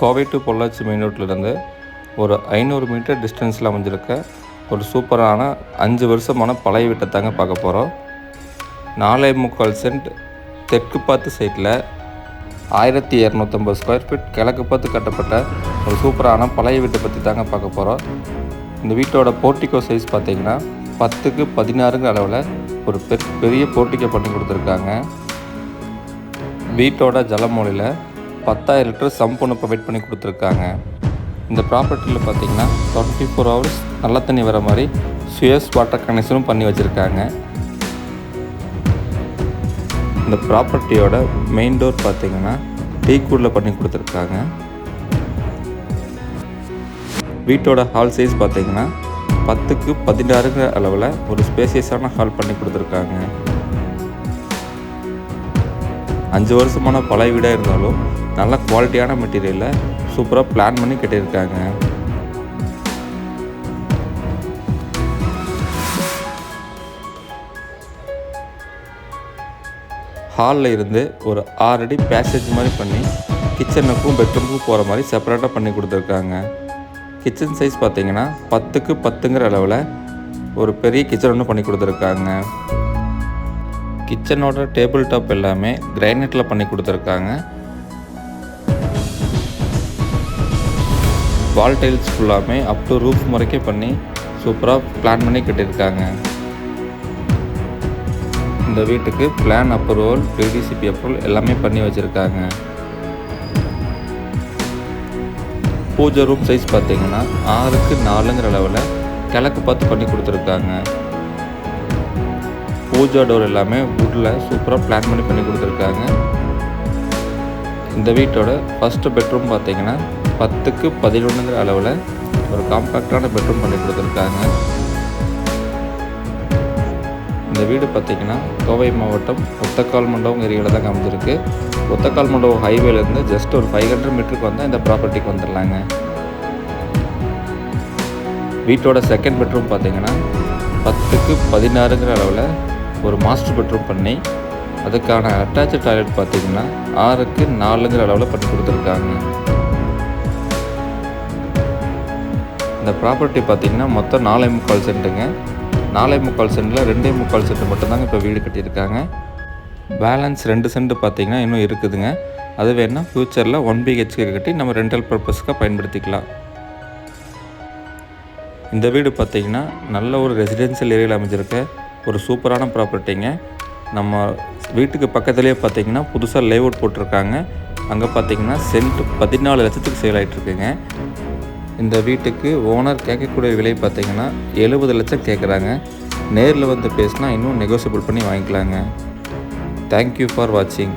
Kovai to Pollachi main ரோட்லேருந்து ஒரு 500 metre டிஸ்டன்ஸில் அமைஞ்சிருக்க ஒரு சூப்பரான 5 வருஷமான பழைய வீட்டை தாங்க பார்க்க போகிறோம். 4.25 சென்ட் தெற்கு பார்த்து சைட்டில் 1250 ஸ்கொயர் ஃபீட் கிழக்கு பார்த்து கட்டப்பட்ட ஒரு சூப்பரான பழைய வீட்டை பற்றி தாங்க பார்க்க போகிறோம். இந்த வீட்டோட போர்ட்டிகோ சைஸ் பார்த்திங்கன்னா 10க்கு 16 அளவில் ஒரு பெரிய போர்ட்டிகோ பண்ணி கொடுத்துருக்காங்க. வீட்டோட ஜலமூலையில் 10,000 லிட்டர் சம்ப் ஒன்று ப்ரொவைட் பண்ணி கொடுத்துருக்காங்க. இந்த ப்ராப்பர்ட்டியில் பார்த்திங்கன்னா 24 ஹவர்ஸ் நல்ல தண்ணி வர மாதிரி சுயஸ் வாட்டர் கனெக்ஷனும் பண்ணி வச்சுருக்காங்க. இந்த ப்ராப்பர்ட்டியோட மெயின் டோர் பார்த்திங்கன்னா டீக்குடில் பண்ணி கொடுத்துருக்காங்க. வீட்டோட ஹால் சைஸ் பார்த்திங்கன்னா 10க்கு 16 அளவில் ஒரு ஸ்பேசியஸான ஹால் பண்ணி கொடுத்துருக்காங்க. 5 வருஷமான பழைய வீடாக இருந்தாலும் நல்ல குவாலிட்டியான மெட்டீரியலில் சூப்பராக பிளான் பண்ணி கட்டியிருக்காங்க. ஹாலில் இருந்து ஒரு 6 அடி பேசேஜ் மாதிரி பண்ணி கிச்சனுக்கும் பெட்ரூமுக்கும் போகிற மாதிரி செப்பரேட்டாக பண்ணி கொடுத்துருக்காங்க. கிச்சன் சைஸ் பார்த்திங்கன்னா 10க்கு 10 அளவில் ஒரு பெரிய கிச்சன் ஒன்று பண்ணி கொடுத்துருக்காங்க. கிச்சனோட டேபிள் டாப் எல்லாமே கிரைனைட்டில் பண்ணி கொடுத்துருக்காங்க. வால் டைல்ஸ் ஃபுல்லாமே அப் டு ரூஃப் முறைக்கே பண்ணி சூப்பராக பிளான் பண்ணி கட்டியிருக்காங்க. இந்த வீட்டுக்கு பிளான் அப்ரூவல், டிடிசிபி அப்ரூவல் எல்லாமே பண்ணி வச்சுருக்காங்க. பூஜை ரூம் சைஸ் பார்த்திங்கன்னா 6க்கு 4 அளவில் கிழக்கு பார்த்து பண்ணி கொடுத்துருக்காங்க. பூஜா டோர் எல்லாமே வுட்டில் சூப்பராக பிளான் பண்ணி கொடுத்துருக்காங்க. இந்த வீட்டோட ஃபஸ்ட்டு பெட்ரூம் பார்த்திங்கன்னா 10க்கு 11 அளவில் ஒரு காம்பேக்டான பெட்ரூம் பண்ணி கொடுத்துருக்காங்க. இந்த வீடு பார்த்திங்கன்னா கோவை மாவட்டம் ஒத்தக்கால் மண்டபம் ஏரியாவில் தான் அமைஞ்சிருக்கு. ஒத்தக்கால் மண்டபம் ஹைவேலேருந்து ஜஸ்ட் ஒரு 500 மீட்டருக்கு வந்தால் இந்த ப்ராப்பர்ட்டிக்கு வந்துடலாங்க. வீட்டோட செகண்ட் பெட்ரூம் பார்த்திங்கன்னா 10க்கு 16 அளவில் ஒரு மாஸ்டர் பெட்ரூம் பண்ணி அதுக்கான அட்டாச்சு டாய்லெட் பார்த்திங்கன்னா 6க்கு 4 அளவில் பண்ணி கொடுத்துருக்காங்க. இந்த ப்ராப்பர்ட்டி பார்த்திங்கன்னா மொத்தம் 4.25 சென்ட்டுங்க. 4.25 சென்ட்டில் 2.25 சென்ட் மட்டும்தாங்க இப்போ வீடு கட்டியிருக்காங்க. பேலன்ஸ் 2 சென்ட் பார்த்திங்கன்னா இன்னும் இருக்குதுங்க. அது வேணால் ஃப்யூச்சரில் 1 BHK கட்டி நம்ம ரெண்டல் பர்பஸ்க்காக பயன்படுத்திக்கலாம். இந்த வீடு பார்த்திங்கன்னா நல்ல ஒரு ரெசிடென்ஷியல் ஏரியாவில் அமைஞ்சிருக்க ஒரு சூப்பரான ப்ராப்பர்ட்டிங்க. நம்ம வீட்டுக்கு பக்கத்துலேயே பார்த்திங்கன்னா புதுசாக லேஅவுட் போட்டிருக்காங்க. அங்கே பார்த்திங்கன்னா சென்ட் 14 லட்சத்துக்கு சேல் ஆகிட்டுருக்குங்க. இந்த வீட்டுக்கு ஓனர் கேட்கக்கூடிய விலை பார்த்திங்கன்னா 70 லட்சம் கேட்குறாங்க. நேரில் வந்து பேசினா இன்னும் நெகோசியபிள் பண்ணி வாங்கிக்கலாங்க. தேங்க்யூ ஃபார் வாட்சிங்.